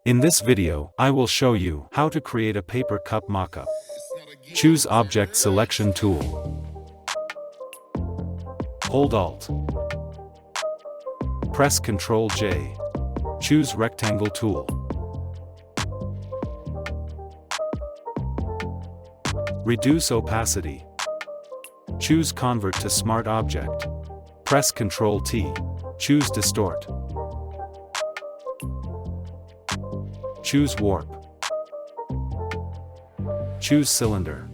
In this video, I will show you how to create a paper cup mockup. Choose Object Selection tool. Hold Alt. Press Ctrl J. Choose Rectangle tool. Reduce opacity. Choose Convert to Smart Object. Press Ctrl T. Choose Distort. Choose Warp. Choose Cylinder.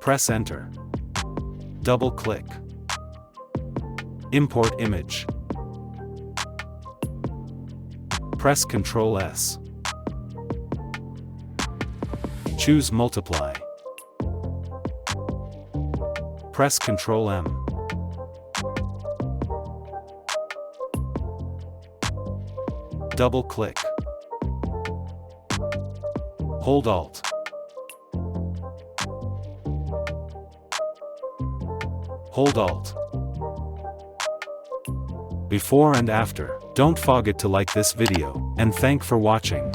Press Enter. Double-click. Import image. Press Ctrl S. Choose Multiply. Press Ctrl M. Double-click. Hold Alt. Hold Alt. Before and after. Don't forget to like this video, and thank for watching.